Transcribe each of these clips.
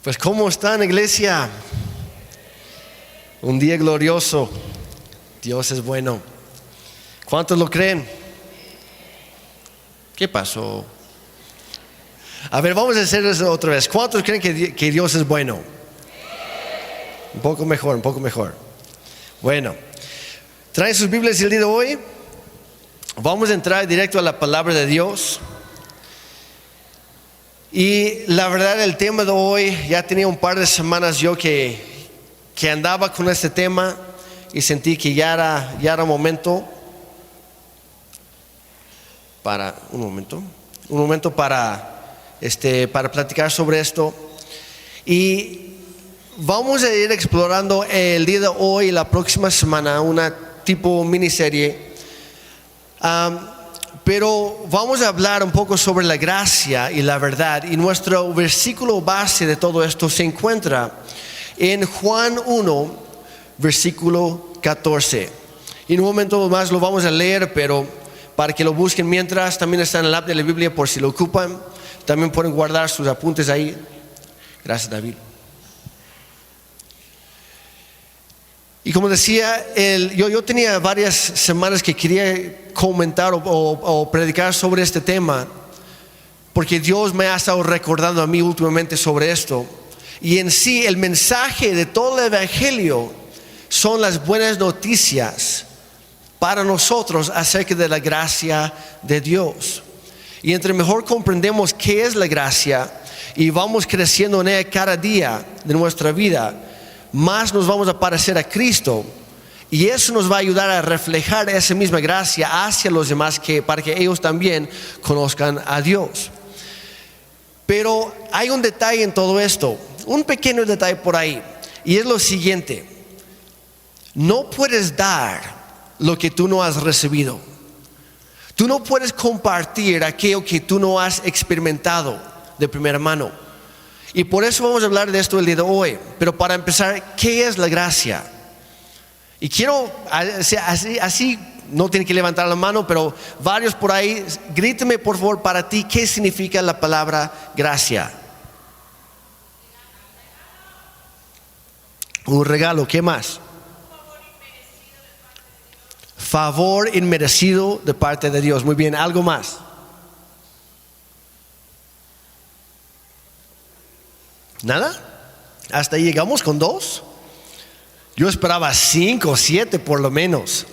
Pues ¿cómo están, iglesia? Un día glorioso. Dios es bueno. ¿Cuántos lo creen? ¿Qué pasó? A ver, vamos a hacer eso otra vez. ¿Cuántos creen que Dios es bueno? Un poco mejor. Bueno, ¿traen sus Biblias el día de hoy? Vamos a entrar directo a la palabra de Dios. Y la verdad, el tema de hoy, ya tenía un par de semanas yo que andaba con este tema y sentí que ya era momento para platicar sobre esto. Y vamos a ir explorando el día de hoy y la próxima semana una tipo miniserie. Pero vamos a hablar un poco sobre la gracia y la verdad. Y nuestro versículo base de todo esto se encuentra en Juan 1, versículo 14. Y en un momento más lo vamos a leer, pero para que lo busquen mientras, también está en el app de la Biblia por si lo ocupan. También pueden guardar sus apuntes ahí. Gracias, David. Y como decía, yo tenía varias semanas que quería comentar o predicar sobre este tema, porque Dios me ha estado recordando a mí últimamente sobre esto. Y en sí, el mensaje de todo el Evangelio son las buenas noticias para nosotros acerca de la gracia de Dios. Y entre mejor comprendemos qué es la gracia y vamos creciendo en ella cada día de nuestra vida, más nos vamos a parecer a Cristo, y eso nos va a ayudar a reflejar esa misma gracia hacia los demás, para que ellos también conozcan a Dios. Pero hay un detalle en todo esto, un pequeño detalle por ahí, y es lo siguiente: no puedes dar lo que tú no has recibido. Tú no puedes compartir aquello que tú no has experimentado de primera mano. Y por eso vamos a hablar de esto el día de hoy. Pero para empezar, ¿qué es la gracia? Y quiero, así no tienen que levantar la mano, pero varios por ahí, gríteme por favor para ti, ¿qué significa la palabra gracia? Un regalo, ¿qué más? Favor inmerecido de parte de Dios. Muy bien, ¿algo más? ¿Nada? ¿Hasta ahí llegamos con 2? Yo esperaba 5 o 7 por lo menos.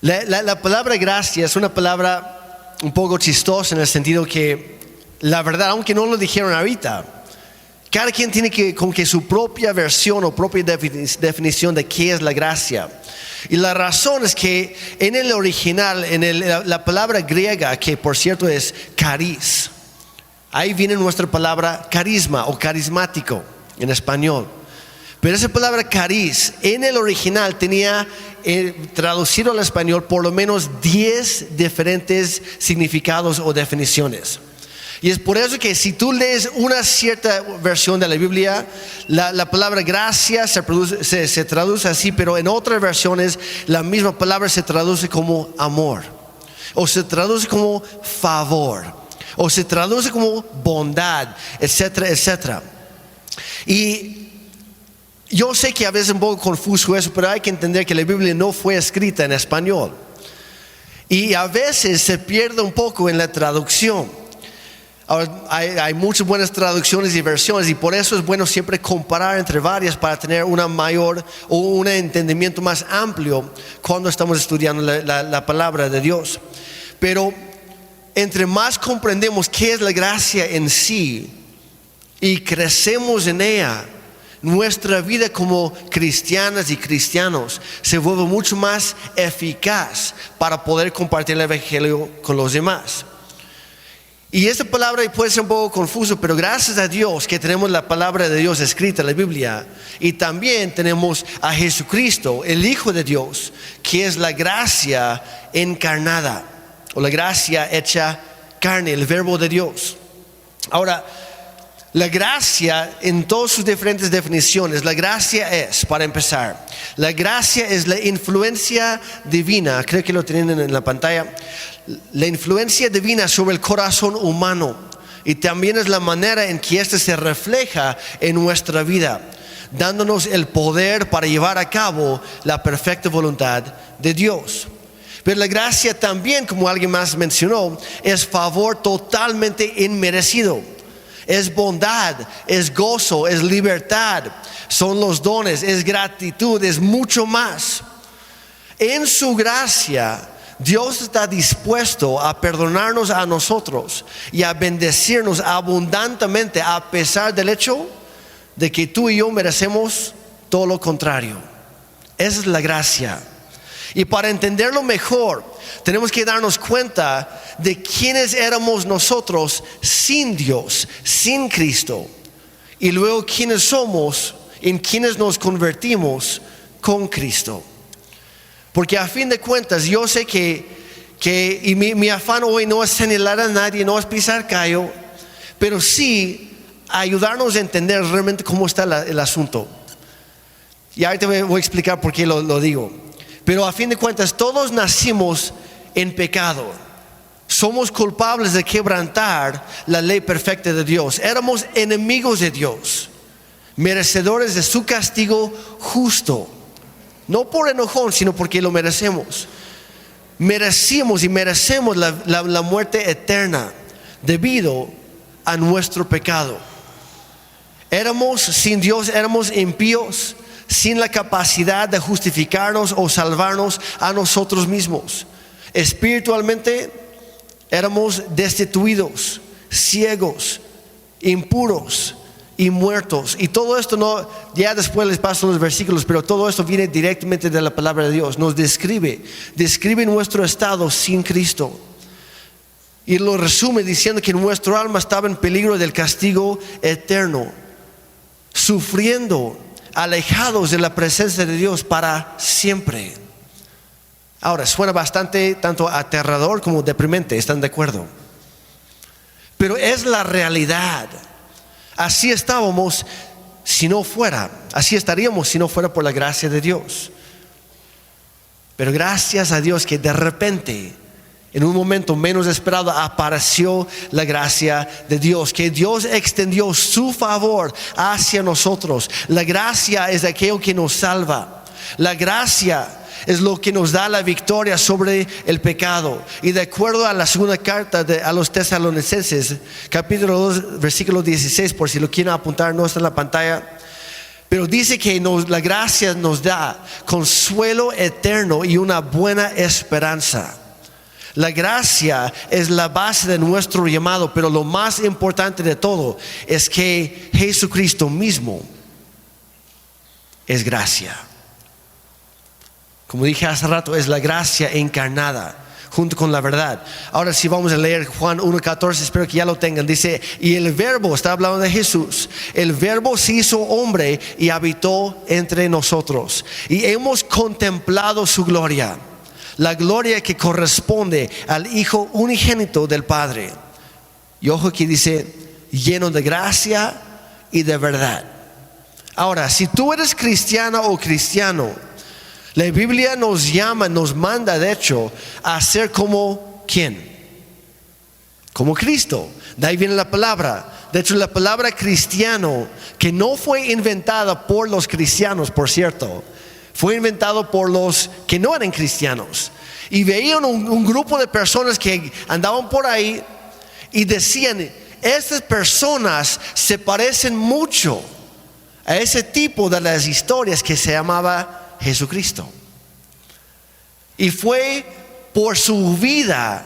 La palabra gracia es una palabra un poco chistosa en el sentido que, la verdad, aunque no lo dijeron ahorita, cada quien tiene como que su propia versión o propia definición de qué es la gracia. Y la razón es que en el original, la palabra griega, que por cierto es charis, ahí viene nuestra palabra carisma o carismático en español. Pero esa palabra charis en el original tenía traducido al español por lo menos 10 diferentes significados o definiciones. Y es por eso que si tú lees una cierta versión de la Biblia, la palabra gracia se traduce así, pero en otras versiones la misma palabra se traduce como amor, o se traduce como favor, o se traduce como bondad, etcétera, etcétera. Y yo sé que a veces es un poco confuso eso, pero hay que entender que la Biblia no fue escrita en español. Y a veces se pierde un poco en la traducción. Ahora, hay muchas buenas traducciones y versiones, y por eso es bueno siempre comparar entre varias para tener una mayor o un entendimiento más amplio cuando estamos estudiando la palabra de Dios. Pero entre más comprendemos qué es la gracia en sí y crecemos en ella, nuestra vida como cristianas y cristianos se vuelve mucho más eficaz para poder compartir el Evangelio con los demás. Y esta palabra puede ser un poco confuso, pero gracias a Dios que tenemos la palabra de Dios escrita en la Biblia, y también tenemos a Jesucristo, el Hijo de Dios, que es la gracia encarnada, o la gracia hecha carne, el verbo de Dios. Ahora, la gracia en todas sus diferentes definiciones, la gracia es, para empezar, la gracia es la influencia divina, creo que lo tienen en la pantalla, la influencia divina sobre el corazón humano y también es la manera en que éste se refleja en nuestra vida, dándonos el poder para llevar a cabo la perfecta voluntad de Dios. Pero la gracia también, como alguien más mencionó, es favor totalmente inmerecido. Es bondad, es gozo, es libertad, son los dones, es gratitud, es mucho más. En su gracia, Dios está dispuesto a perdonarnos a nosotros y a bendecirnos abundantemente, a pesar del hecho de que tú y yo merecemos todo lo contrario. Esa es la gracia. Y para entenderlo mejor, tenemos que darnos cuenta de quiénes éramos nosotros sin Dios, sin Cristo, y luego quiénes somos, en quienes nos convertimos con Cristo. Porque a fin de cuentas, yo sé y mi afán hoy no es señalar a nadie, no es pisar callo, pero sí ayudarnos a entender realmente cómo está el asunto. Y ahorita voy a explicar por qué lo digo. Pero a fin de cuentas, todos nacimos en pecado. Somos culpables de quebrantar la ley perfecta de Dios. Éramos enemigos de Dios, merecedores de su castigo justo. No por enojón, sino porque lo merecemos. Merecimos y merecemos la muerte eterna debido a nuestro pecado. Éramos sin Dios, éramos impíos, sin la capacidad de justificarnos o salvarnos a nosotros mismos. Espiritualmente éramos destituidos, ciegos, impuros y muertos. Y todo esto no, ya después les paso los versículos, pero todo esto viene directamente de la palabra de Dios. Nos describe nuestro estado sin Cristo. Y lo resume diciendo que nuestro alma estaba en peligro del castigo eterno, sufriendo, alejados de la presencia de Dios para siempre. Ahora, suena bastante tanto aterrador como deprimente, ¿están de acuerdo? Pero es la realidad. Así estaríamos si no fuera por la gracia de Dios. Pero gracias a Dios que de repente, en un momento menos esperado, apareció la gracia de Dios, que Dios extendió su favor hacia nosotros. La gracia es aquello que nos salva. La gracia es lo que nos da la victoria sobre el pecado. Y de acuerdo a la segunda carta a los Tesalonicenses, capítulo 2, versículo 16, por si lo quieren apuntar, no está en la pantalla. Pero dice que la gracia nos da consuelo eterno y una buena esperanza. La gracia es la base de nuestro llamado, pero lo más importante de todo es que Jesucristo mismo es gracia. Como dije hace rato, es la gracia encarnada junto con la verdad. Ahora sí vamos a leer Juan 1:14, espero que ya lo tengan. Dice, y el verbo, está hablando de Jesús, el verbo se hizo hombre y habitó entre nosotros. Y hemos contemplado su gloria, la gloria que corresponde al Hijo unigénito del Padre. Y ojo que dice, lleno de gracia y de verdad. Ahora, si tú eres cristiana o cristiano, la Biblia nos manda de hecho a ser como ¿quién? Como Cristo. De ahí viene la palabra. De hecho, la palabra cristiano, que no fue inventada por los cristianos, por cierto, fue inventado por los que no eran cristianos. Y veían un grupo de personas que andaban por ahí y decían, estas personas se parecen mucho a ese tipo de las historias que se llamaba Jesucristo. Y fue por su vida,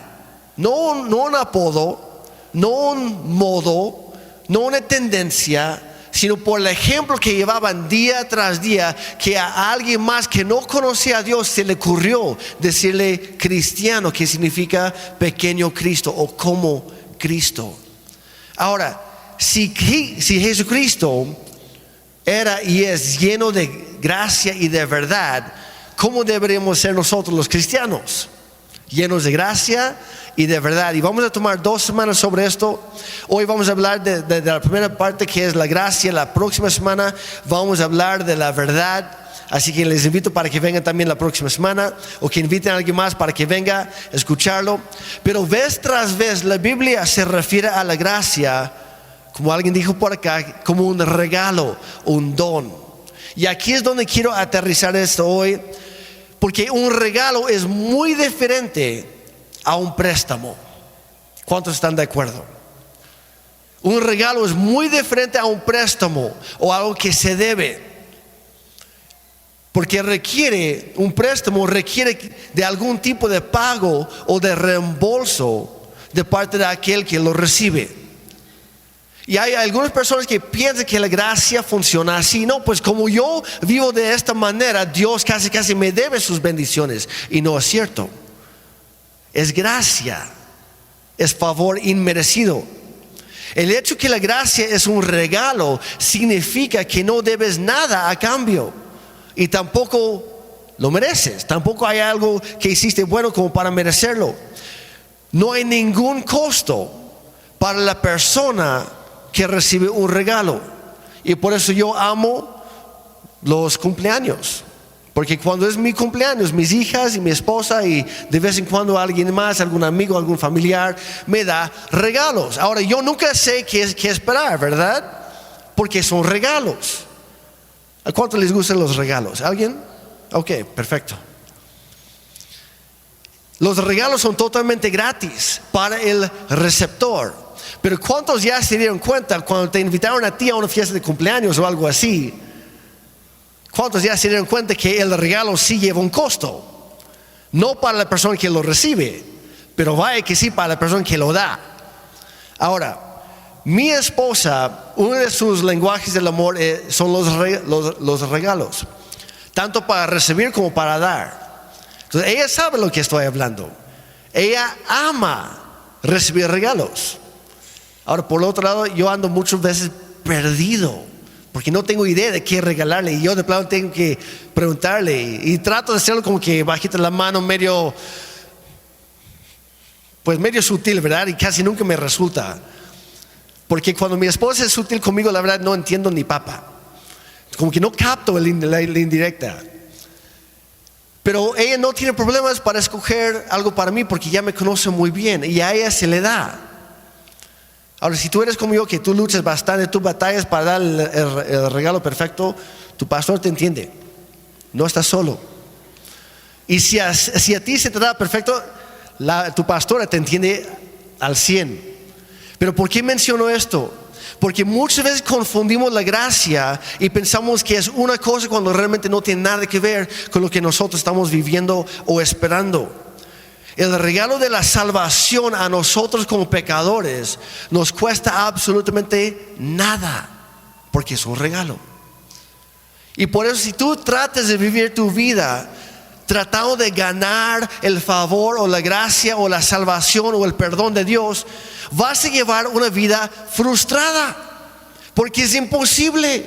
no un apodo, no un modo, no una tendencia, sino por el ejemplo que llevaban día tras día, que a alguien más que no conocía a Dios se le ocurrió decirle cristiano, que significa pequeño Cristo o como Cristo. Ahora, si Jesucristo era y es lleno de gracia y de verdad, ¿cómo deberíamos ser nosotros los cristianos? Llenos de gracia y de verdad. Y vamos a tomar 2 semanas sobre esto. Hoy vamos a hablar de la primera parte, que es la gracia. La próxima semana vamos a hablar de la verdad. Así que les invito para que vengan también la próxima semana, o que inviten a alguien más para que venga a escucharlo. Pero vez tras vez la Biblia se refiere a la gracia, como alguien dijo por acá, como un regalo, un don. Y aquí es donde quiero aterrizar esto hoy, porque un regalo es muy diferente a un préstamo. ¿Cuántos están de acuerdo? Un regalo es muy diferente a un préstamo o algo que se debe. Porque un préstamo requiere de algún tipo de pago o de reembolso de parte de aquel que lo recibe. Y hay algunas personas que piensan que la gracia funciona así. No, pues como yo vivo de esta manera, Dios casi me debe sus bendiciones. Y no es cierto. Es gracia, es favor inmerecido. El hecho que la gracia es un regalo significa que no debes nada a cambio y tampoco lo mereces. Tampoco hay algo que hiciste bueno como para merecerlo. No hay ningún costo para la persona que recibe un regalo. Y por eso yo amo los cumpleaños. Porque cuando es mi cumpleaños, mis hijas y mi esposa y de vez en cuando alguien más, algún amigo, algún familiar me da regalos. Ahora yo nunca sé qué esperar, ¿verdad? Porque son regalos. ¿A cuánto les gustan los regalos? ¿Alguien? Ok, perfecto. Los regalos son totalmente gratis para el receptor. Pero ¿cuántos ya se dieron cuenta cuando te invitaron a ti a una fiesta de cumpleaños o algo así? ¿Cuántos ya se dieron cuenta que el regalo sí lleva un costo? No para la persona que lo recibe, pero vaya que sí para la persona que lo da. Ahora, mi esposa, uno de sus lenguajes del amor son los regalos. Tanto para recibir como para dar. Entonces ella sabe lo que estoy hablando. Ella ama recibir regalos. Ahora, por el otro lado, yo ando muchas veces perdido, porque no tengo idea de qué regalarle. Y yo de plano tengo que preguntarle. Y trato de hacerlo como que bajita la mano, medio sutil, ¿verdad? Y casi nunca me resulta. Porque cuando mi esposa es sutil conmigo, la verdad no entiendo ni papa. Como que no capto la indirecta. Pero ella no tiene problemas para escoger algo para mí, porque ya me conoce muy bien. Y a ella se le da. Ahora, si tú eres como yo, que tú luchas bastante, tú batallas para dar el regalo perfecto, tu pastor te entiende. No estás solo. Y si a ti se te da perfecto, tu pastora te entiende al 100. Pero ¿por qué menciono esto? Porque muchas veces confundimos la gracia y pensamos que es una cosa cuando realmente no tiene nada que ver con lo que nosotros estamos viviendo o esperando. El regalo de la salvación a nosotros como pecadores nos cuesta absolutamente nada, porque es un regalo. Y por eso, si tú tratas de vivir tu vida tratando de ganar el favor o la gracia o la salvación o el perdón de Dios, vas a llevar una vida frustrada, porque es imposible.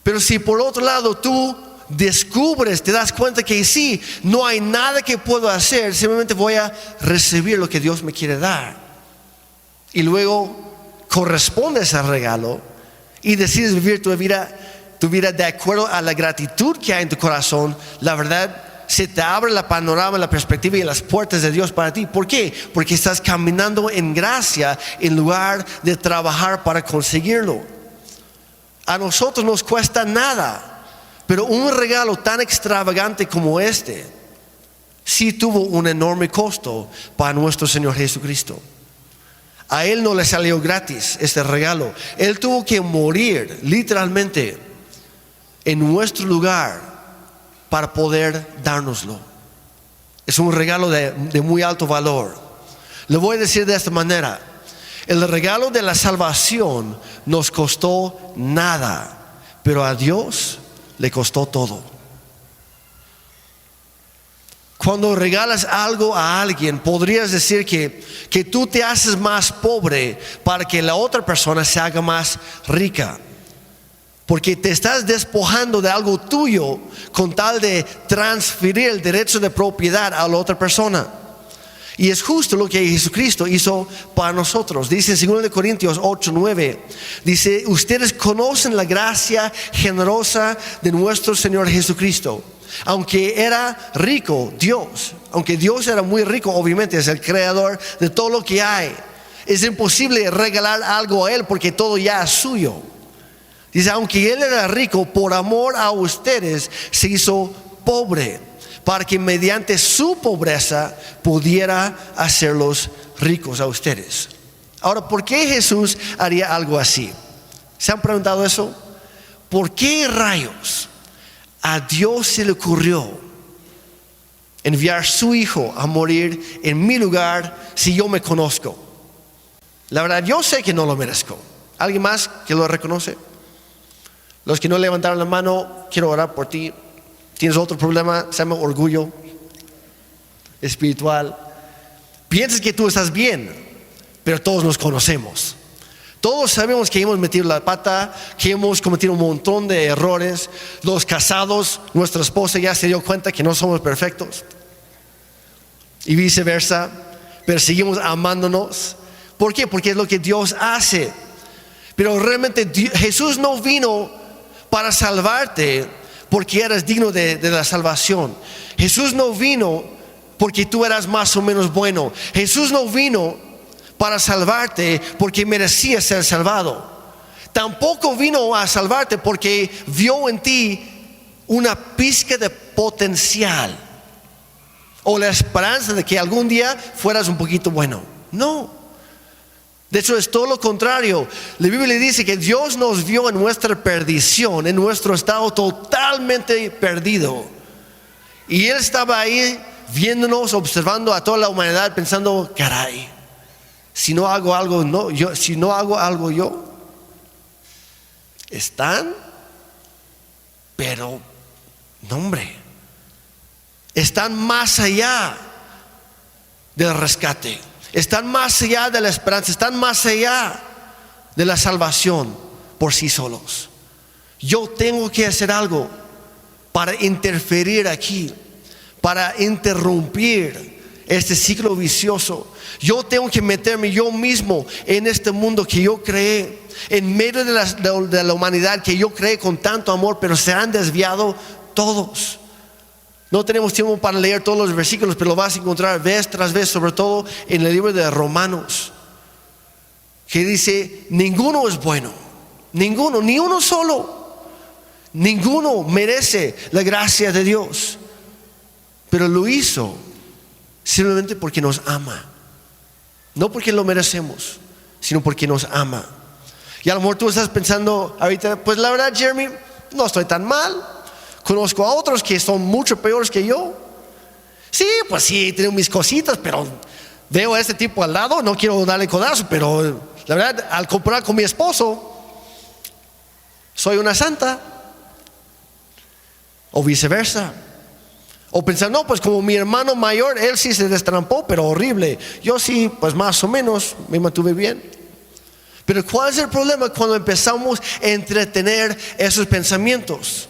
Pero si por otro lado tú descubres, te das cuenta que sí, no hay nada que puedo hacer, simplemente voy a recibir lo que Dios me quiere dar, y luego correspondes al regalo y decides vivir tu vida de acuerdo a la gratitud que hay en tu corazón, la verdad se te abre la panorama, la perspectiva y las puertas de Dios para ti. ¿Por qué? Porque estás caminando en gracia en lugar de trabajar para conseguirlo. A nosotros nos cuesta nada. Pero un regalo tan extravagante como este sí tuvo un enorme costo para nuestro Señor Jesucristo. A Él no le salió gratis este regalo. Él tuvo que morir literalmente en nuestro lugar para poder dárnoslo. Es un regalo de muy alto valor. Le voy a decir de esta manera: el regalo de la salvación nos costó nada, pero a Dios le costó todo. Cuando regalas algo a alguien, podrías decir que tú te haces más pobre para que la otra persona se haga más rica, porque te estás despojando de algo tuyo con tal de transferir el derecho de propiedad a la otra persona. Y es justo lo que Jesucristo hizo para nosotros. Dice en 2 Corintios 8:9, dice: ustedes conocen la gracia generosa de nuestro Señor Jesucristo. Aunque era rico, aunque Dios era muy rico, obviamente es el creador de todo lo que hay, es imposible regalar algo a Él porque todo ya es suyo. Dice: aunque Él era rico, por amor a ustedes se hizo pobre, para que mediante su pobreza pudiera hacerlos ricos a ustedes. Ahora, ¿por qué Jesús haría algo así? ¿Se han preguntado eso? ¿Por qué rayos a Dios se le ocurrió enviar a su Hijo a morir en mi lugar si yo me conozco? La verdad, yo sé que no lo merezco. ¿Alguien más que lo reconoce? Los que no levantaron la mano, quiero orar por ti. Tienes otro problema, se llama orgullo espiritual. Piensas que tú estás bien, pero todos nos conocemos. Todos sabemos que hemos metido la pata, que hemos cometido un montón de errores. Los casados, nuestra esposa ya se dio cuenta que no somos perfectos. Y viceversa, pero seguimos amándonos. ¿Por qué? Porque es lo que Dios hace. Pero realmente Jesús no vino para salvarte porque eras digno de la salvación. Jesús no vino porque tú eras más o menos bueno. Jesús no vino para salvarte porque merecías ser salvado. Tampoco vino a salvarte porque vio en ti una pizca de potencial o la esperanza de que algún día fueras un poquito bueno. No. De hecho, es todo lo contrario. La Biblia dice que Dios nos vio en nuestra perdición, en nuestro estado totalmente perdido. Y Él estaba ahí viéndonos, observando a toda la humanidad, pensando: caray, si no hago algo yo, están, pero no, hombre, están más allá del rescate. Están más allá de la esperanza, están más allá de la salvación por sí solos. Yo tengo que hacer algo para interferir aquí, para interrumpir este ciclo vicioso. Yo tengo que meterme yo mismo en este mundo que yo creé, en medio de la humanidad que yo creé con tanto amor, pero se han desviado todos. No tenemos tiempo para leer todos los versículos, pero lo vas a encontrar vez tras vez, sobre todo en el libro de Romanos, que dice: ninguno es bueno, ninguno, ni uno solo. Ninguno merece la gracia de Dios, pero lo hizo simplemente porque nos ama. No porque lo merecemos, sino porque nos ama. Y a lo mejor tú estás pensando ahorita: pues la verdad, Jeremy, no estoy tan mal. Conozco a otros que son mucho peores que yo. Sí, pues sí, tengo mis cositas, pero veo a este tipo al lado, no quiero darle codazo, pero la verdad, al comparar con mi esposo, soy una santa. O viceversa. O pensar: no, pues como mi hermano mayor, él sí se destrampó, pero horrible. Yo sí, pues más o menos me mantuve bien. Pero ¿cuál es el problema cuando empezamos a entretener esos pensamientos?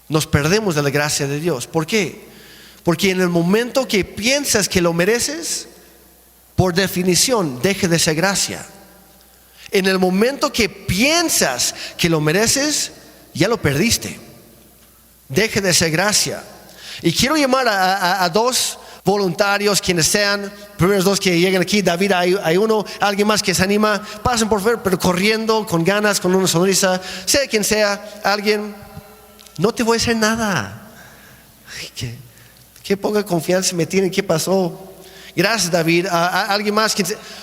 Nos perdemos de la gracia de Dios. ¿Por qué? Porque en el momento que piensas que lo mereces, por definición, deja de ser gracia. En el momento que piensas que lo mereces, ya lo perdiste. Deja de ser gracia. Y quiero llamar a dos voluntarios, quienes sean, primeros dos que lleguen aquí. David, hay uno, alguien más que se anima, pasen por favor, pero corriendo, con ganas, con una sonrisa, sea quien sea, alguien. No te voy a hacer nada. Ay, qué poca confianza me tienen. ¿Qué pasó? Gracias, David. Alguien más.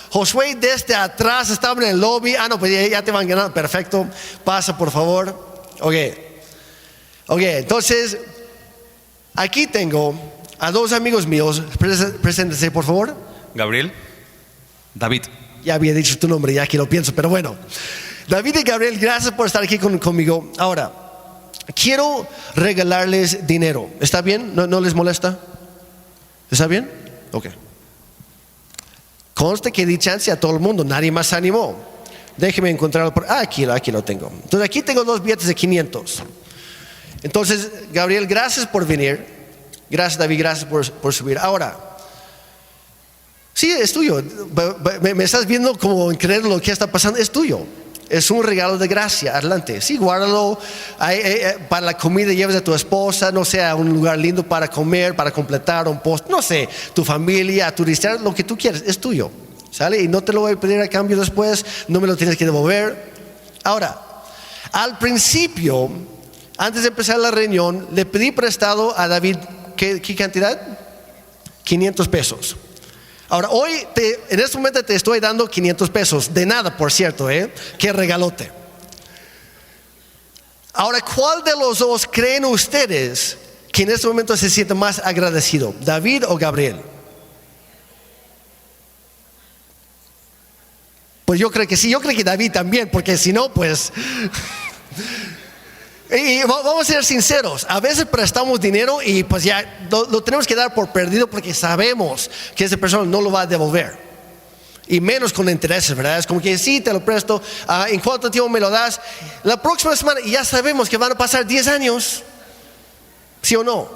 Josué desde atrás estaba en el lobby. No, pues ya te van ganando. Perfecto. Pasa, por favor. Ok, entonces aquí tengo a dos amigos míos. Preséntense, por favor. Gabriel. David. Ya había dicho tu nombre, ya que lo pienso, pero bueno. David y Gabriel, gracias por estar aquí conmigo. Ahora, quiero regalarles dinero. ¿Está bien? ¿No les molesta? ¿Está bien? Ok. Conste que di chance a todo el mundo. Nadie más se animó. Déjeme encontrarlo. Aquí lo tengo. Entonces aquí tengo dos billetes de 500. Entonces, Gabriel, gracias por venir. Gracias, David, gracias por subir. Ahora, Sí, es tuyo. Me estás viendo como incrédulo lo que está pasando. Es tuyo. Es un regalo de gracia. Adelante. Sí, guárdalo. Para la comida lleves a tu esposa, no sé, a un lugar lindo para comer, para completar un post, no sé, tu familia, turistear, lo que tú quieras, es tuyo. ¿Sale? Y no te lo voy a pedir a cambio después, no me lo tienes que devolver. Ahora, al principio, antes de empezar la reunión, le pedí prestado a David, ¿qué cantidad? 500 pesos. Ahora, hoy, en este momento te estoy dando 500 pesos. De nada, por cierto, qué regalote. Ahora, ¿cuál de los dos creen ustedes que en este momento se siente más agradecido? ¿David o Gabriel? Pues yo creo que sí, yo creo que David también, porque si no, pues... Y vamos a ser sinceros, a veces prestamos dinero y pues ya lo tenemos que dar por perdido porque sabemos que esa persona no lo va a devolver. Y menos con intereses, ¿verdad? Es como que sí, te lo presto, ¿en cuánto tiempo me lo das? La próxima semana, y ya sabemos que van a pasar 10 años, ¿sí o no?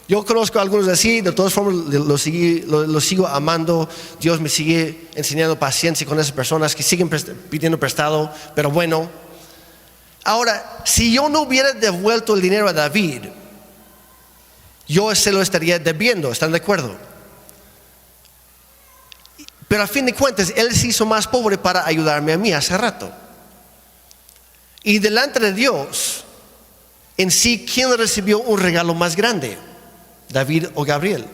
Yo conozco a algunos así, de todas formas los sigo amando. Dios me sigue enseñando paciencia con esas personas que siguen pidiendo prestado, pero bueno. Ahora, si yo no hubiera devuelto el dinero a David, yo se lo estaría debiendo, ¿están de acuerdo? Pero a fin de cuentas, él se hizo más pobre para ayudarme a mí hace rato. Y delante de Dios, en sí, ¿quién recibió un regalo más grande? ¿David o Gabriel?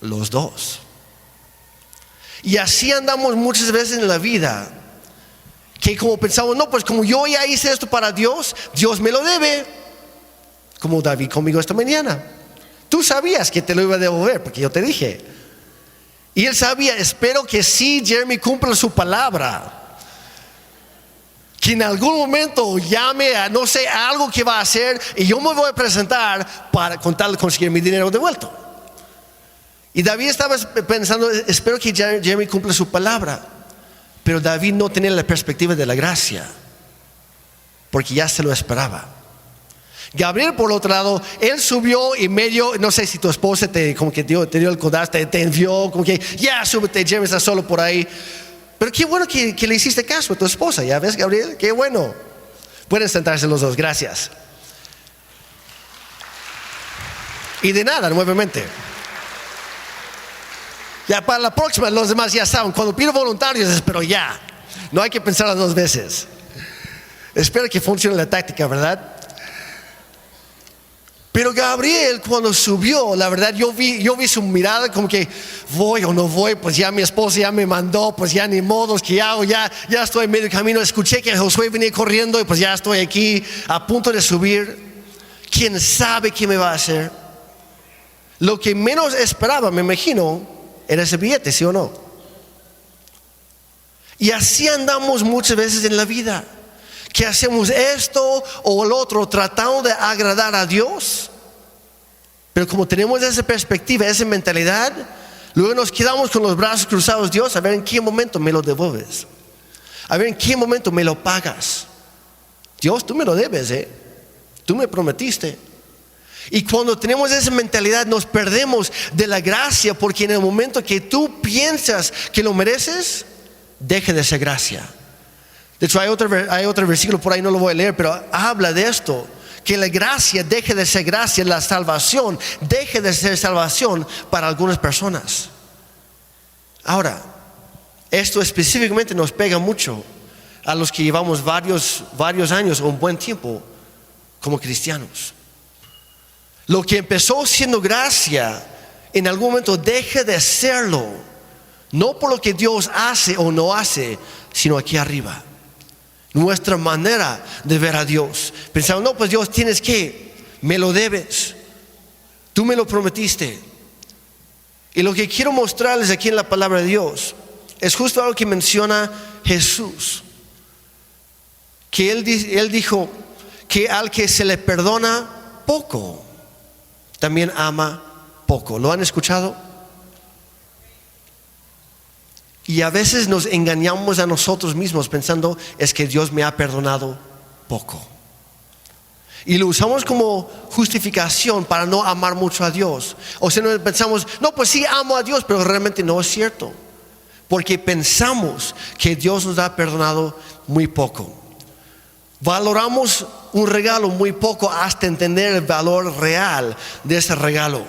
Los dos. Y así andamos muchas veces en la vida, que como pensamos, no, pues como yo ya hice esto para Dios, Dios me lo debe. Como David conmigo esta mañana. Tú sabías que te lo iba a devolver, porque yo te dije. Y él sabía, espero que sí Jeremy cumpla su palabra. Que en algún momento llame a, no sé, a algo que va a hacer, y yo me voy a presentar para contarle conseguir mi dinero devuelto. Y David estaba pensando, espero que Jeremy cumpla su palabra. Pero David no tenía la perspectiva de la gracia, porque ya se lo esperaba. Gabriel, por otro lado, él subió y medio, no sé si tu esposa te dio el codazo, te envió, como que ya súbete, Jeremy está solo por ahí. Pero qué bueno que le hiciste caso a tu esposa, ya ves, Gabriel, qué bueno. Pueden sentarse los dos, gracias. Y de nada, nuevamente. Ya para la próxima los demás ya saben, cuando pido voluntarios, pero ya, no hay que pensar dos veces. Espero que funcione la táctica, ¿verdad? Pero Gabriel, cuando subió, la verdad yo vi su mirada como que voy o no voy, pues ya mi esposa ya me mandó, pues ya ni modos, que hago, ya estoy en medio camino. Escuché que Josué venía corriendo y pues ya estoy aquí a punto de subir. ¿Quién sabe qué me va a hacer? Lo que menos esperaba, me imagino, era ese billete, ¿sí o no? Y así andamos muchas veces en la vida, que hacemos esto o el otro tratando de agradar a Dios, pero como tenemos esa perspectiva, esa mentalidad, luego nos quedamos con los brazos cruzados. Dios, a ver en qué momento me lo devuelves, a ver en qué momento me lo pagas. Dios, tú me lo debes, tú me prometiste. Y cuando tenemos esa mentalidad nos perdemos de la gracia, porque en el momento que tú piensas que lo mereces, deje de ser gracia. De hecho hay otro versículo por ahí, no lo voy a leer, pero habla de esto, que la gracia deje de ser gracia, la salvación deje de ser salvación para algunas personas. Ahora, esto específicamente nos pega mucho a los que llevamos varios años o un buen tiempo como cristianos. Lo que empezó siendo gracia, en algún momento deja de serlo, no por lo que Dios hace o no hace, sino aquí arriba. Nuestra manera de ver a Dios. Pensamos, no, pues Dios, tienes que, me lo debes, tú me lo prometiste. Y lo que quiero mostrarles aquí en la palabra de Dios es justo algo que menciona Jesús, que él dijo que al que se le perdona poco, también ama poco. ¿Lo han escuchado? Y a veces nos engañamos a nosotros mismos pensando, es que Dios me ha perdonado poco. Y lo usamos como justificación para no amar mucho a Dios. O sea, no pensamos, no, pues sí amo a Dios, pero realmente no es cierto. Porque pensamos que Dios nos ha perdonado muy poco. Valoramos un regalo muy poco hasta entender el valor real de ese regalo.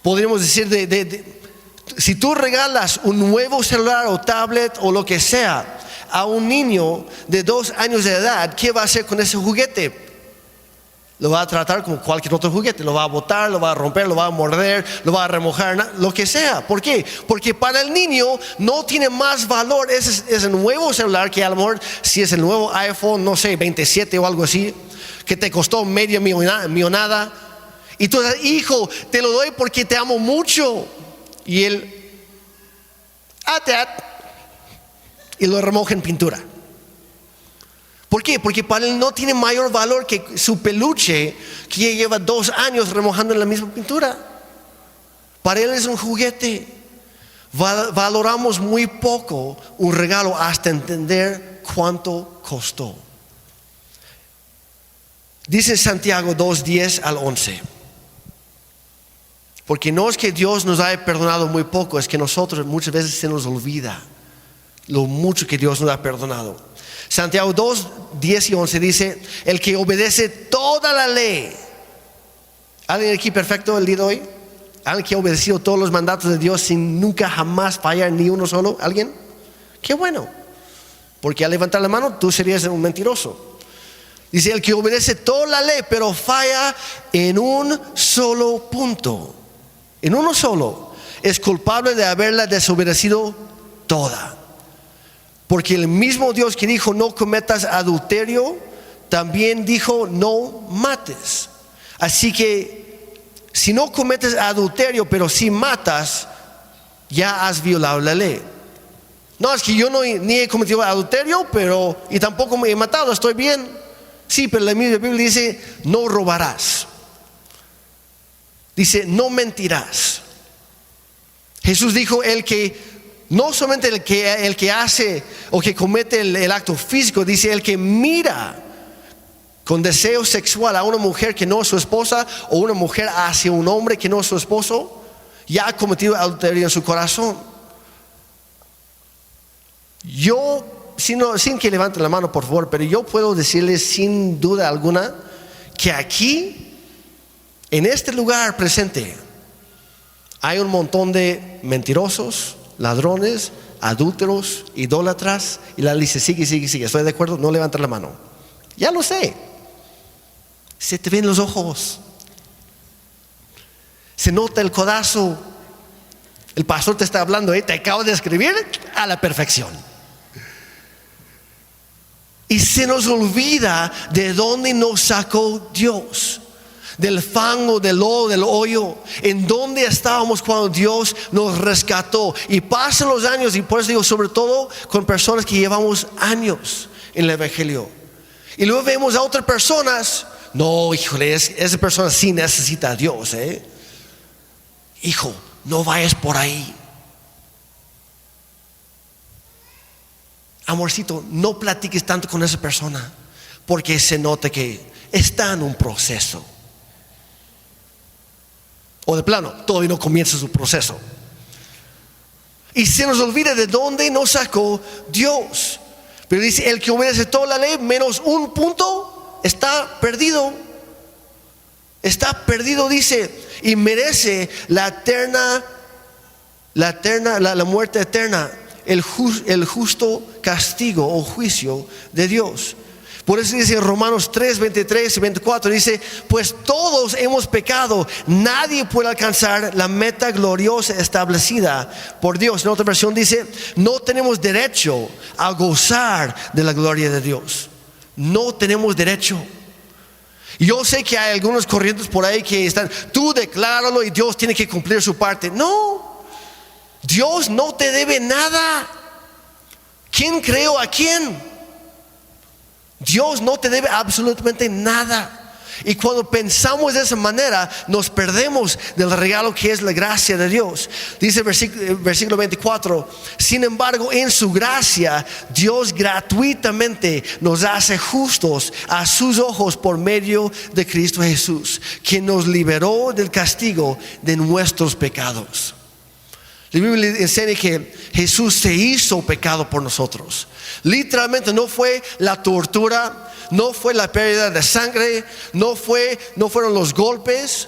Podríamos decir, si tú regalas un nuevo celular o tablet o lo que sea a un niño de 2 años de edad, ¿qué va a hacer con ese juguete? Lo va a tratar como cualquier otro juguete. Lo va a botar, lo va a romper, lo va a morder, lo va a remojar, lo que sea. ¿Por qué? Porque para el niño no tiene más valor ese nuevo celular, que a lo mejor si es el nuevo iPhone, no sé, 27 o algo así, que te costó media millonada. Y tú dices, hijo, te lo doy porque te amo mucho. Y él, y lo remoja en pintura. ¿Por qué? Porque para él no tiene mayor valor que su peluche, que ya lleva 2 años remojando en la misma pintura. Para él es un juguete. Valoramos muy poco un regalo hasta entender cuánto costó. Dice Santiago 2:10 al 11. Porque no es que Dios nos haya perdonado muy poco, es que nosotros muchas veces se nos olvida lo mucho que Dios nos ha perdonado. Santiago 2:10 y 11 dice: el que obedece toda la ley. ¿Alguien aquí perfecto el día de hoy? ¿Alguien que ha obedecido todos los mandatos de Dios sin nunca jamás fallar ni uno solo? ¿Alguien? Qué bueno. Porque al levantar la mano tú serías un mentiroso. Dice: el que obedece toda la ley pero falla en un solo punto, en uno solo, es culpable de haberla desobedecido toda. Porque el mismo Dios que dijo no cometas adulterio, también dijo no mates. Así que si no cometes adulterio pero si matas, ya has violado la ley. No, es que yo ni he cometido adulterio, y tampoco me he matado, estoy bien. Sí, pero la misma Biblia dice no robarás. Dice no mentirás. Jesús dijo no solamente el que hace o que comete el acto físico, dice el que mira con deseo sexual a una mujer que no es su esposa, o una mujer hacia un hombre que no es su esposo, ya ha cometido adulterio en su corazón. Yo, sin que levanten la mano por favor, pero yo puedo decirles sin duda alguna que aquí, en este lugar presente, hay un montón de mentirosos, ladrones, adúlteros, idólatras, y la lista sigue. ¿Estoy de acuerdo? No levanten la mano. Ya lo sé. Se te ven los ojos, se nota el codazo. El pastor te está hablando, te acabo de escribir a la perfección. Y se nos olvida de dónde nos sacó Dios. Del fango, del lodo, del hoyo, en donde estábamos cuando Dios nos rescató. Y pasan los años, y por eso digo, sobre todo con personas que llevamos años en el evangelio, y luego vemos a otras personas, no, híjole, esa persona sí necesita a Dios, hijo, no vayas por ahí, amorcito, no platiques tanto con esa persona, porque se nota que está en un proceso. O de plano, todavía no comienza su proceso. Y se nos olvida de dónde nos sacó Dios. Pero dice: el que obedece toda la ley menos un punto está perdido. Está perdido, dice, y merece la muerte eterna, el justo castigo o juicio de Dios. Por eso dice Romanos 3, 23 y 24, dice: pues todos hemos pecado, nadie puede alcanzar la meta gloriosa establecida por Dios. En otra versión dice: no tenemos derecho a gozar de la gloria de Dios. No tenemos derecho. Yo sé que hay algunos corrientes por ahí que están, tú decláralo y Dios tiene que cumplir su parte. No, Dios no te debe nada. ¿Quién creó a quién? Dios no te debe absolutamente nada. Y cuando pensamos de esa manera, nos perdemos del regalo que es la gracia de Dios. Dice el versículo 24: sin embargo, en su gracia, Dios gratuitamente nos hace justos a sus ojos por medio de Cristo Jesús, quien nos liberó del castigo de nuestros pecados. La Biblia enseña que Jesús se hizo pecado por nosotros. Literalmente no fue la tortura, no fue la pérdida de sangre, no fueron los golpes,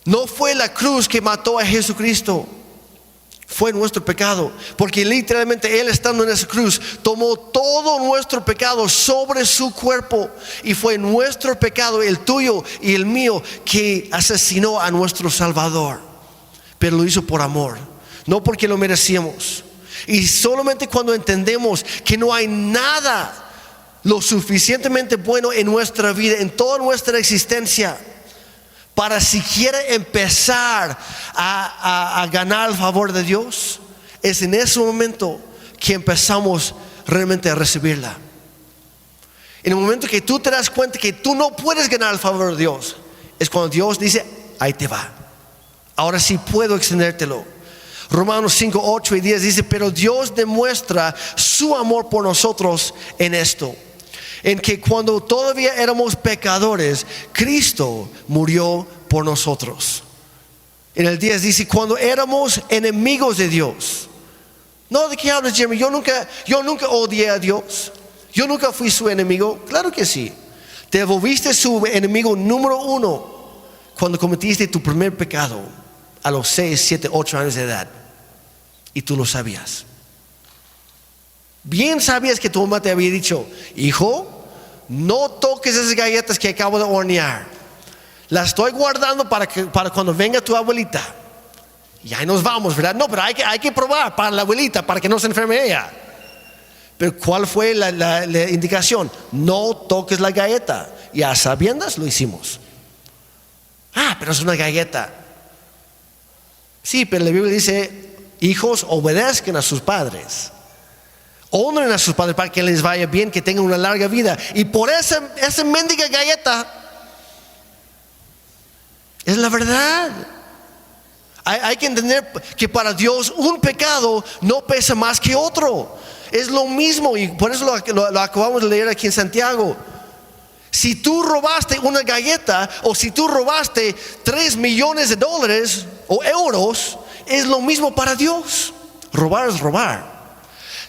no fue la cruz que mató a Jesucristo. Fue nuestro pecado, porque literalmente Él, estando en esa cruz, tomó todo nuestro pecado sobre su cuerpo, y fue nuestro pecado, el tuyo y el mío, que asesinó a nuestro Salvador. Pero lo hizo por amor, no porque lo merecíamos. Y solamente cuando entendemos que no hay nada lo suficientemente bueno en nuestra vida, en toda nuestra existencia, para siquiera empezar a ganar el favor de Dios, es en ese momento que empezamos realmente a recibirla. En el momento que tú te das cuenta que tú no puedes ganar el favor de Dios, es cuando Dios dice: ahí te va, ahora sí puedo extendértelo. Romanos 5, 8 y 10 dice: pero Dios demuestra su amor por nosotros en esto, en que cuando todavía éramos pecadores, Cristo murió por nosotros. En el 10 dice: cuando éramos enemigos de Dios. No, ¿de qué hablas, Jeremy? Yo nunca odié a Dios. Yo nunca fui su enemigo. Claro que sí. Te volviste su enemigo número 1 cuando cometiste tu primer pecado a los 6, 7, 8 años de edad. Y tú lo sabías. Bien sabías que tu mamá te había dicho: hijo, no toques esas galletas que acabo de hornear. Las estoy guardando para cuando venga tu abuelita. Y ahí nos vamos, ¿verdad? No, pero hay que probar para la abuelita, para que no se enferme ella. Pero ¿cuál fue la indicación? No toques la galleta. Y a sabiendas lo hicimos. Pero es una galleta. Sí, pero la Biblia dice: hijos, obedezcan a sus padres. Honren a sus padres para que les vaya bien, que tengan una larga vida. Y por esa mendiga galleta, es la verdad. Hay que entender que para Dios un pecado no pesa más que otro. Es lo mismo, y por eso lo acabamos de leer aquí en Santiago. Si tú robaste una galleta, o si tú robaste 3 millones de dólares o euros, es lo mismo para Dios. Robar es robar.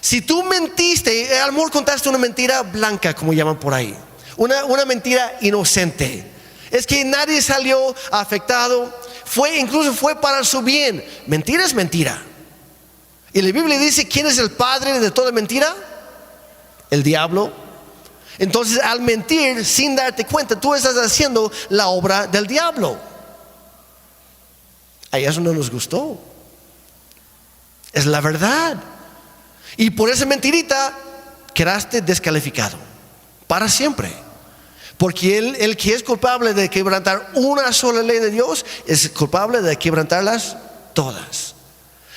Si tú mentiste, a lo mejor contaste una mentira blanca, como llaman por ahí, una mentira inocente, es que nadie salió afectado, incluso fue para su bien. Mentira es mentira. Y la Biblia dice: ¿quién es el padre de toda mentira? El diablo. Entonces, al mentir sin darte cuenta, tú estás haciendo la obra del diablo. A eso no nos gustó. Es la verdad. Y por esa mentirita quedaste descalificado para siempre. Porque el que es culpable de quebrantar una sola ley de Dios es culpable de quebrantarlas todas.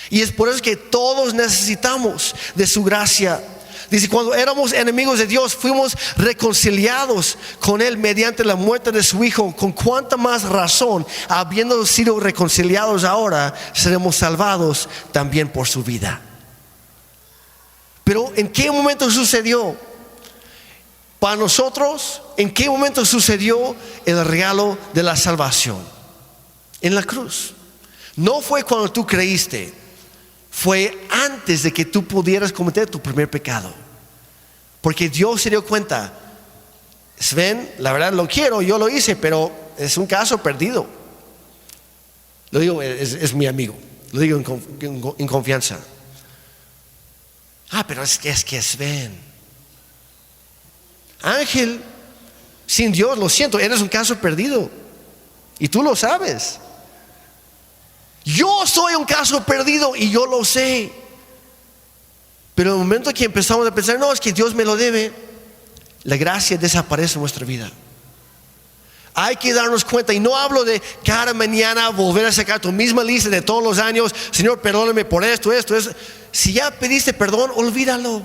Y es por eso que todos necesitamos de su gracia. Dice: cuando éramos enemigos de Dios, fuimos reconciliados con Él mediante la muerte de su Hijo. Con cuánta más razón, habiendo sido reconciliados ahora, seremos salvados también por su vida. Pero ¿en qué momento sucedió? Para nosotros, ¿en qué momento sucedió el regalo de la salvación? En la cruz. No fue cuando tú creíste, fue antes de que tú pudieras cometer tu primer pecado. Porque Dios se dio cuenta: Sven, la verdad lo quiero, yo lo hice, pero es un caso perdido. Lo digo, es mi amigo, lo digo en confianza. Pero es que Sven, Ángel, sin Dios, lo siento, eres un caso perdido. Y tú lo sabes. Yo soy un caso perdido y yo lo sé. Pero en el momento que empezamos a pensar: no, es que Dios me lo debe, la gracia desaparece en nuestra vida. Hay que darnos cuenta, y no hablo de cada mañana volver a sacar tu misma lista de todos los años: Señor, perdóname por esto. Si ya pediste perdón, olvídalo.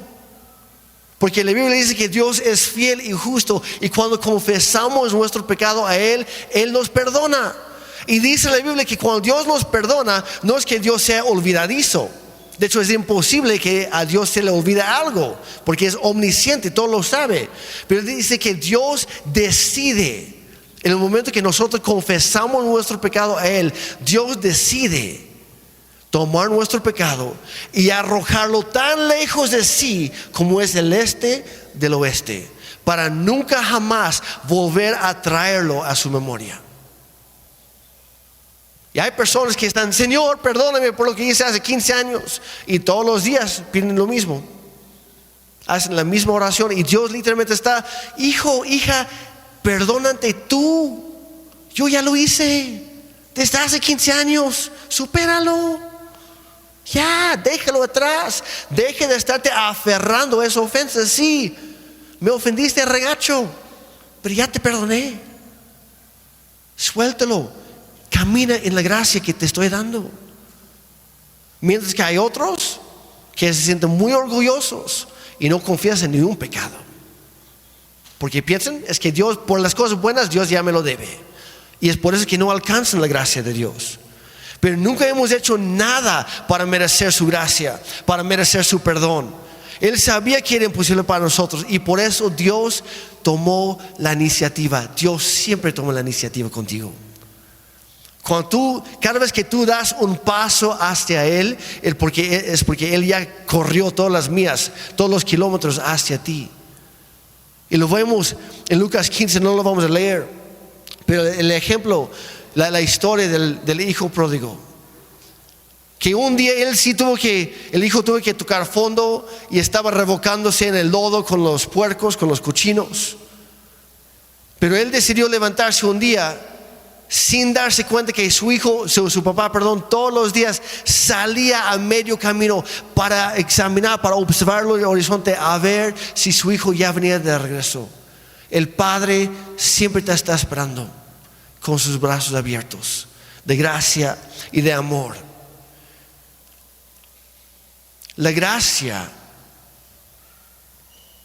Porque la Biblia dice que Dios es fiel y justo, y cuando confesamos nuestro pecado a Él, Él nos perdona. Y dice la Biblia que cuando Dios nos perdona, no es que Dios sea olvidadizo. De hecho, es imposible que a Dios se le olvide algo, porque es omnisciente, todo lo sabe. Pero dice que Dios decide, en el momento que nosotros confesamos nuestro pecado a Él, Dios decide tomar nuestro pecado y arrojarlo tan lejos de sí como es el este del oeste, para nunca jamás volver a traerlo a su memoria. Y hay personas que están: Señor, perdóname por lo que hice hace 15 años. Y todos los días piden lo mismo. Hacen la misma oración. Y Dios literalmente está: hijo, hija, perdónate tú. Yo ya lo hice desde hace 15 años. Supéralo. Ya, déjalo atrás. Deje de estarte aferrando a esa ofensa. Sí, me ofendiste a regacho, pero ya te perdoné. Suéltalo. Camina en la gracia que te estoy dando. Mientras que hay otros que se sienten muy orgullosos y no confiesan ni un pecado, porque piensan: es que Dios, por las cosas buenas, Dios ya me lo debe. Y es por eso que no alcanzan la gracia de Dios. Pero nunca hemos hecho nada para merecer su gracia, para merecer su perdón. Él sabía que era imposible para nosotros, y por eso Dios tomó la iniciativa. Dios siempre toma la iniciativa contigo. Cada vez que tú das un paso hacia Él, es porque Él ya corrió todas las millas, todos los kilómetros hacia ti. Y lo vemos en Lucas 15, no lo vamos a leer, pero el ejemplo, la historia del hijo pródigo, que un día el hijo tuvo que tocar fondo y estaba revolcándose en el lodo con los puercos, con los cochinos. Pero él decidió levantarse un día sin darse cuenta que su papá, todos los días salía a medio camino para examinar, para observarlo en el horizonte, a ver si su hijo ya venía de regreso. El padre siempre te está esperando con sus brazos abiertos de gracia y de amor. La gracia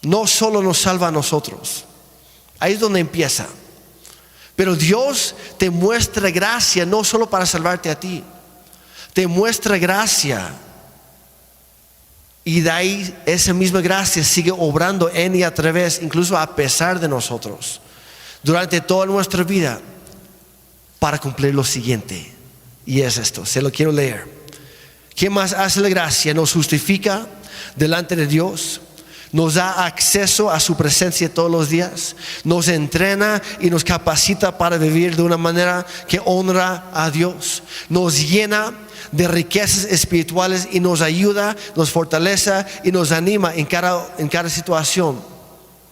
no solo nos salva a nosotros, ahí es donde empieza. Pero Dios te muestra gracia no solo para salvarte a ti, te muestra gracia, y de ahí esa misma gracia sigue obrando en y a través, incluso a pesar de nosotros, durante toda nuestra vida, para cumplir lo siguiente. Y es esto, se lo quiero leer. ¿Qué más hace la gracia? Nos justifica delante de Dios, nos da acceso a su presencia todos los días, nos entrena y nos capacita para vivir de una manera que honra a Dios, nos llena de riquezas espirituales y nos ayuda, nos fortalece y nos anima en cada situación.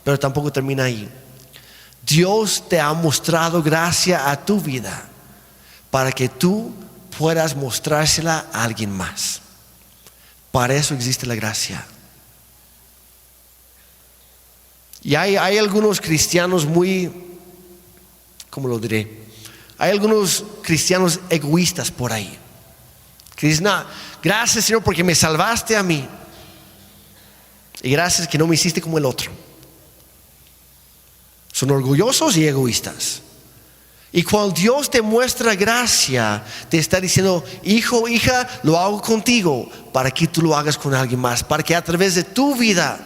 Pero tampoco termina ahí. Dios te ha mostrado gracia a tu vida para que tú puedas mostrársela a alguien más. Para eso existe la gracia. Y hay algunos cristianos ¿cómo lo diré? Hay algunos cristianos egoístas por ahí, que dicen: no, gracias, Señor, porque me salvaste a mí, y gracias que no me hiciste como el otro. Son orgullosos y egoístas. Y cuando Dios te muestra gracia, te está diciendo: hijo, hija, lo hago contigo para que tú lo hagas con alguien más, para que a través de tu vida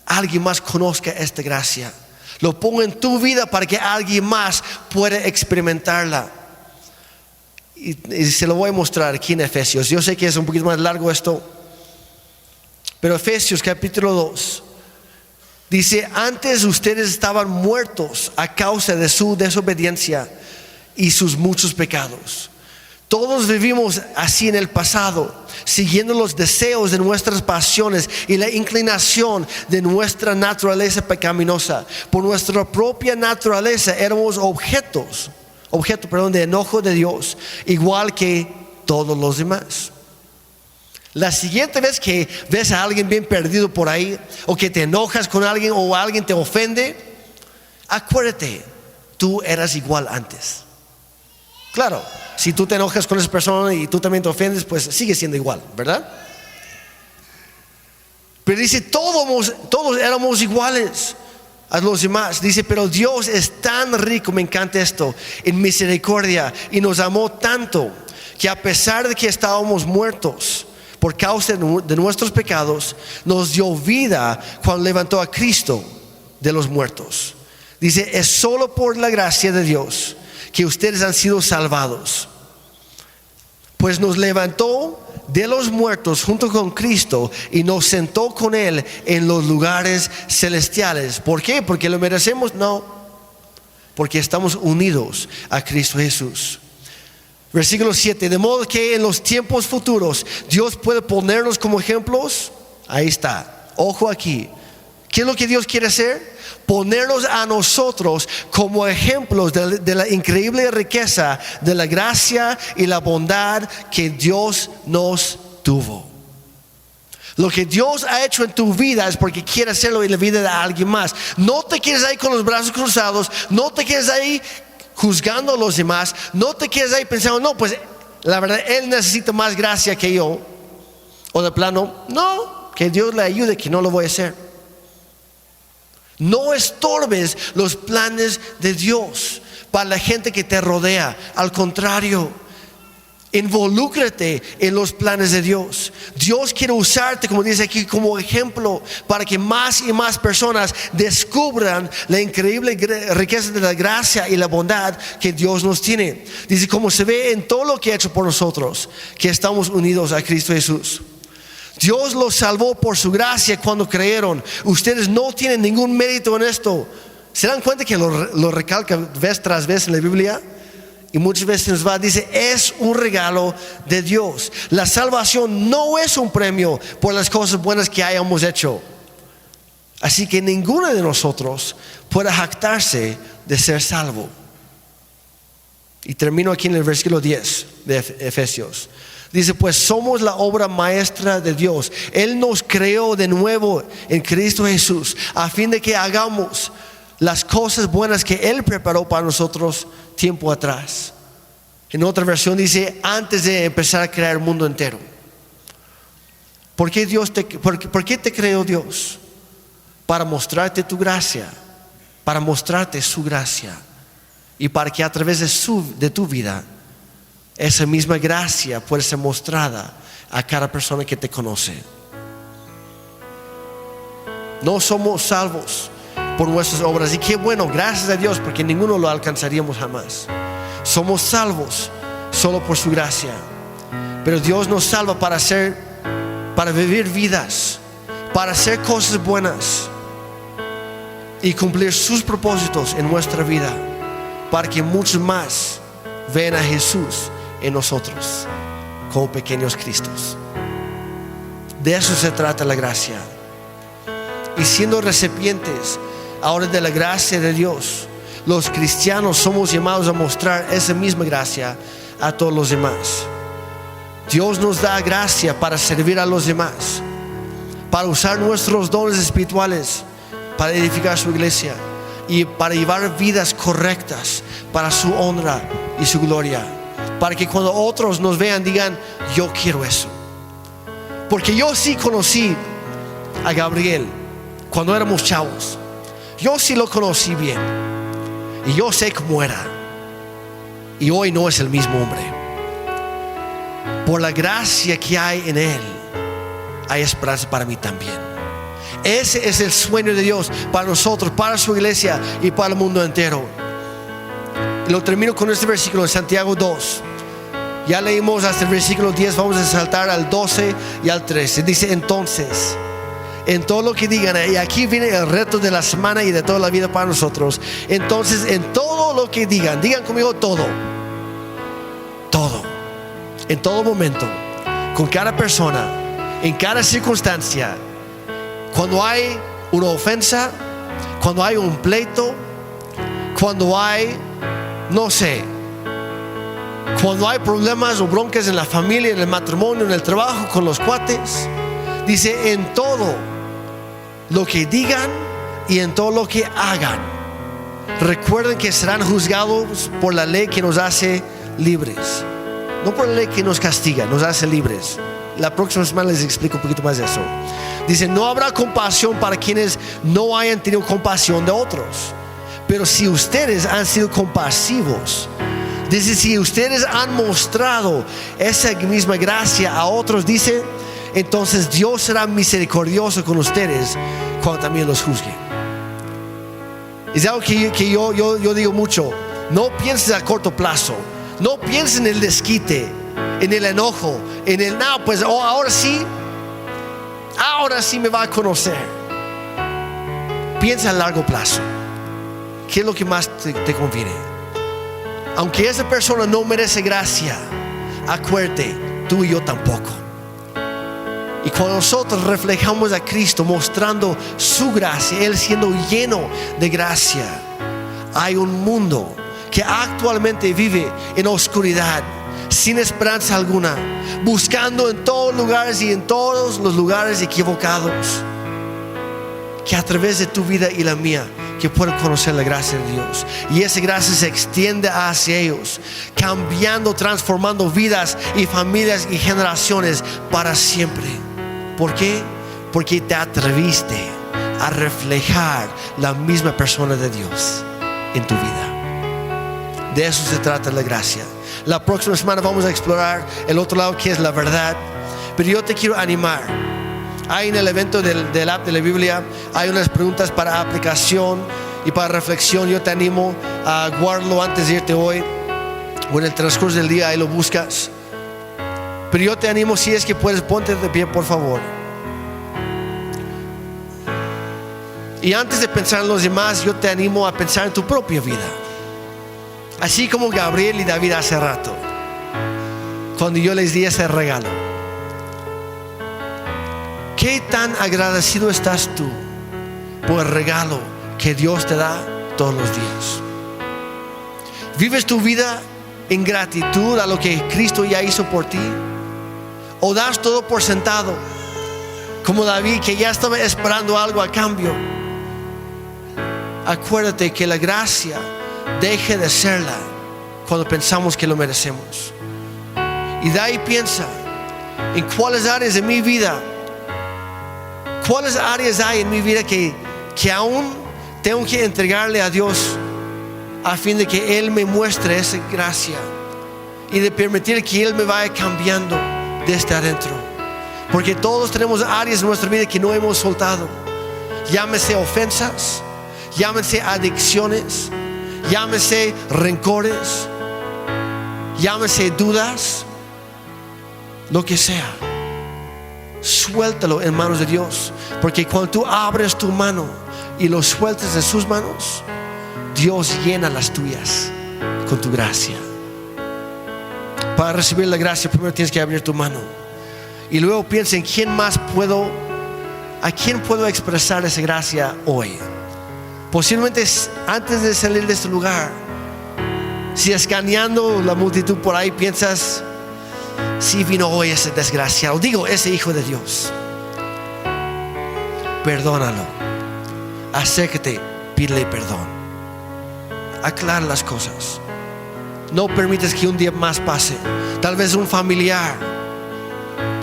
alguien más conozca esta gracia. Lo pongo en tu vida para que alguien más pueda experimentarla. Y se lo voy a mostrar aquí en Efesios. Yo sé que es un poquito más largo esto, pero Efesios capítulo 2 dice: antes ustedes estaban muertos a causa de su desobediencia y sus muchos pecados. Todos vivimos así en el pasado, siguiendo los deseos de nuestras pasiones y la inclinación de nuestra naturaleza pecaminosa. Por nuestra propia naturaleza éramos objeto de enojo de Dios, igual que todos los demás. La siguiente vez que ves a alguien bien perdido por ahí, o que te enojas con alguien o alguien te ofende, acuérdate, tú eras igual antes. Claro, si tú te enojas con esa persona y tú también te ofendes, pues sigue siendo igual, ¿verdad? Pero dice, todos éramos iguales a los demás. Dice, pero Dios es tan rico, me encanta esto, en misericordia, y nos amó tanto que a pesar de que estábamos muertos por causa de nuestros pecados, nos dio vida cuando levantó a Cristo de los muertos. Dice, es solo por la gracia de Dios que ustedes han sido salvados, pues nos levantó de los muertos junto con Cristo y nos sentó con Él en los lugares celestiales. ¿Por qué? ¿Porque lo merecemos? No, porque estamos unidos a Cristo Jesús. Versículo 7, de modo que en los tiempos futuros Dios puede ponernos como ejemplos. Ahí está, ojo aquí. ¿Qué es lo que Dios quiere hacer? Ponernos a nosotros como ejemplos de la increíble riqueza de la gracia y la bondad que Dios nos tuvo. Lo que Dios ha hecho en tu vida es porque quiere hacerlo en la vida de alguien más. No te quedes ahí con los brazos cruzados, no te quedes ahí juzgando a los demás, no te quedes ahí pensando, no, pues la verdad él necesita más gracia que yo, o de plano, no, que Dios le ayude, que no lo voy a hacer. No estorbes los planes de Dios para la gente que te rodea. Al contrario, involúcrate en los planes de Dios. Dios quiere usarte, como dice aquí, como ejemplo para que más y más personas descubran la increíble riqueza de la gracia y la bondad que Dios nos tiene. Dice, como se ve en todo lo que ha hecho por nosotros, que estamos unidos a Cristo Jesús. Dios los salvó por su gracia cuando creyeron. Ustedes no tienen ningún mérito en esto. ¿Se dan cuenta que lo recalca vez tras vez en la Biblia? Y muchas veces nos va, dice, es un regalo de Dios. La salvación no es un premio por las cosas buenas que hayamos hecho. Así que ninguno de nosotros puede jactarse de ser salvo. Y termino aquí en el versículo 10 de Efesios. Dice, pues somos la obra maestra de Dios. Él nos creó de nuevo en Cristo Jesús, a fin de que hagamos las cosas buenas que Él preparó para nosotros tiempo atrás. En otra versión dice, antes de empezar a crear el mundo entero. ¿Por qué te creó Dios? Para mostrarte tu gracia, para mostrarte su gracia, y para que a través de tu vida esa misma gracia puede ser mostrada a cada persona que te conoce. No somos salvos por nuestras obras, y qué bueno, gracias a Dios, porque ninguno lo alcanzaríamos jamás. Somos salvos solo por su gracia. Pero Dios nos salva para vivir vidas, para hacer cosas buenas y cumplir sus propósitos en nuestra vida, para que muchos más vean a Jesús en nosotros como pequeños Cristos. De eso se trata la gracia. Y siendo recipientes ahora de la gracia de Dios, los cristianos somos llamados a mostrar esa misma gracia a todos los demás. Dios nos da gracia para servir a los demás, para usar nuestros dones espirituales para edificar su iglesia y para llevar vidas correctas para su honra y su gloria, para que cuando otros nos vean digan, yo quiero eso. Porque yo sí conocí a Gabriel cuando éramos chavos. Yo sí lo conocí bien y yo sé cómo era, y hoy no es el mismo hombre. Por la gracia que hay en él, hay esperanza para mí también. Ese es el sueño de Dios para nosotros, para su iglesia y para el mundo entero. Y lo termino con este versículo en Santiago 2. Ya leímos hasta el versículo 10, vamos a saltar al 12 y al 13. Dice, entonces, en todo lo que digan, y aquí viene el reto de la semana y de toda la vida para nosotros. Entonces, en todo lo que digan conmigo, todo, en todo momento, con cada persona, en cada circunstancia, cuando hay una ofensa, cuando hay un pleito, cuando hay, no sé, cuando hay problemas o broncas en la familia, en el matrimonio, en el trabajo, con los cuates, dice, en todo lo que digan y en todo lo que hagan, recuerden que serán juzgados por la ley que nos hace libres, no por la ley que nos castiga, nos hace libres. La próxima semana les explico un poquito más de eso. Dice, no habrá compasión para quienes no hayan tenido compasión de otros. Pero si ustedes han sido compasivos, dice, si ustedes han mostrado esa misma gracia a otros, dice, entonces Dios será misericordioso con ustedes cuando también los juzgue. Es algo que yo digo mucho. No pienses a corto plazo. No pienses en el desquite, en el enojo, en el no, pues ahora sí me va a conocer. Piensa a largo plazo. ¿Qué es lo que más te conviene? Aunque esa persona no merece gracia, acuérdate, tú y yo tampoco. Y cuando nosotros reflejamos a Cristo mostrando su gracia, Él siendo lleno de gracia, hay un mundo que actualmente vive en oscuridad, sin esperanza alguna, buscando en todos lugares y en todos los lugares equivocados, que a través de tu vida y la mía, que puedan conocer la gracia de Dios. Y esa gracia se extiende hacia ellos, cambiando, transformando vidas y familias y generaciones para siempre. ¿Por qué? Porque te atreviste a reflejar la misma persona de Dios en tu vida. De eso se trata la gracia. La próxima semana vamos a explorar el otro lado, que es la verdad. Pero yo te quiero animar. Hay en el evento del app de la Biblia, hay unas preguntas para aplicación y para reflexión. Yo te animo a guardarlo antes de irte hoy, o en el transcurso del día ahí lo buscas. Pero yo te animo, si es que puedes, ponte de pie, por favor. Y antes de pensar en los demás, yo te animo a pensar en tu propia vida. Así como Gabriel y David hace rato, cuando yo les di ese regalo. ¿Qué tan agradecido estás tú por el regalo que Dios te da todos los días? ¿Vives tu vida en gratitud a lo que Cristo ya hizo por ti? ¿O das todo por sentado, como David, que ya estaba esperando algo a cambio? Acuérdate que la gracia deje de serla cuando pensamos que lo merecemos. Y de ahí piensa en cuáles áreas de mi vida, cuáles áreas hay en mi vida que aún tengo que entregarle a Dios, a fin de que Él me muestre esa gracia y de permitir que Él me vaya cambiando desde adentro. Porque todos tenemos áreas en nuestra vida que no hemos soltado. Llámese ofensas, llámese adicciones, llámese rencores, llámese dudas, lo que sea. Suéltalo en manos de Dios, porque cuando tú abres tu mano y lo sueltas de sus manos, Dios llena las tuyas con tu gracia. Para recibir la gracia, primero tienes que abrir tu mano, y luego piensa en a quién puedo expresar esa gracia hoy. Posiblemente antes de salir de este lugar, si escaneando la multitud por ahí piensas, si vino hoy ese desgraciado, digo, ese hijo de Dios, perdónalo, acércate, pídele perdón, aclara las cosas. No permites que un día más pase. Tal vez un familiar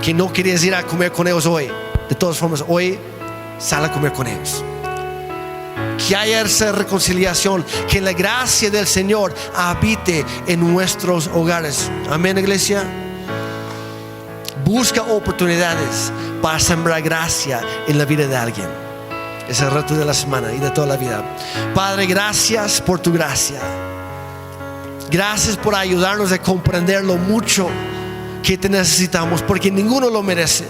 que no querías ir a comer con ellos hoy, de todas formas hoy sal a comer con ellos. Que haya esa reconciliación, que la gracia del Señor habite en nuestros hogares. Amén, iglesia. Busca oportunidades para sembrar gracia en la vida de alguien. Es el reto de la semana y de toda la vida. Padre, gracias por tu gracia. Gracias por ayudarnos a comprender lo mucho que te necesitamos, porque ninguno lo merece.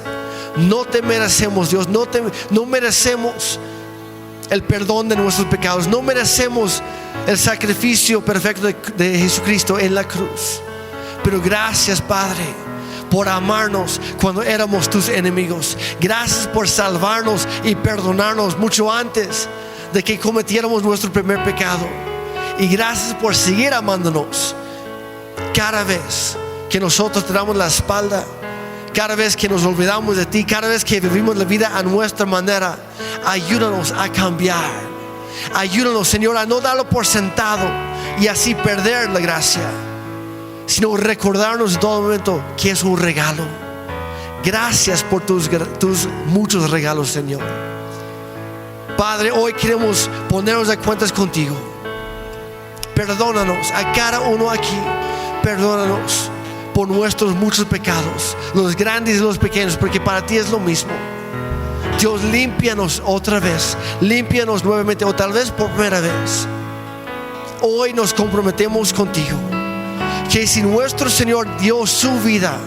No te merecemos, Dios. No merecemos el perdón de nuestros pecados. No merecemos el sacrificio perfecto de Jesucristo en la cruz. Pero gracias, Padre, por amarnos cuando éramos tus enemigos. Gracias por salvarnos y perdonarnos mucho antes de que cometiéramos nuestro primer pecado. Y gracias por seguir amándonos cada vez que nosotros te damos la espalda, cada vez que nos olvidamos de ti, cada vez que vivimos la vida a nuestra manera. Ayúdanos a cambiar. Ayúdanos, Señor, a no darlo por sentado y así perder la gracia, sino recordarnos en todo momento que es un regalo, Gracias por tus muchos regalos, Señor. Padre, hoy queremos ponernos a cuentas contigo. Perdónanos a cada uno aquí. Perdónanos por nuestros muchos pecados, los grandes y los pequeños, porque para ti es lo mismo. Dios, límpianos otra vez, límpianos nuevamente, o tal vez por primera vez. Hoy nos comprometemos contigo, que si nuestro Señor dio su vida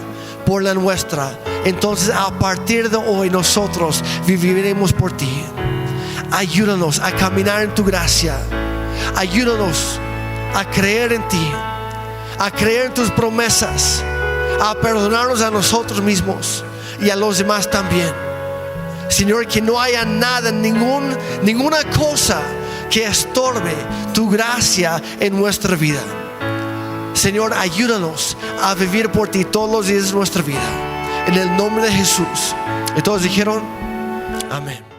por la nuestra, entonces a partir de hoy nosotros viviremos por ti. Ayúdanos a caminar en tu gracia. Ayúdanos a creer en ti, a creer en tus promesas, a perdonarnos a nosotros mismos y a los demás también. Señor, que no haya nada, ninguna cosa que estorbe tu gracia en nuestra vida. Señor, ayúdanos a vivir por ti todos los días de nuestra vida. En el nombre de Jesús. Y todos dijeron, amén.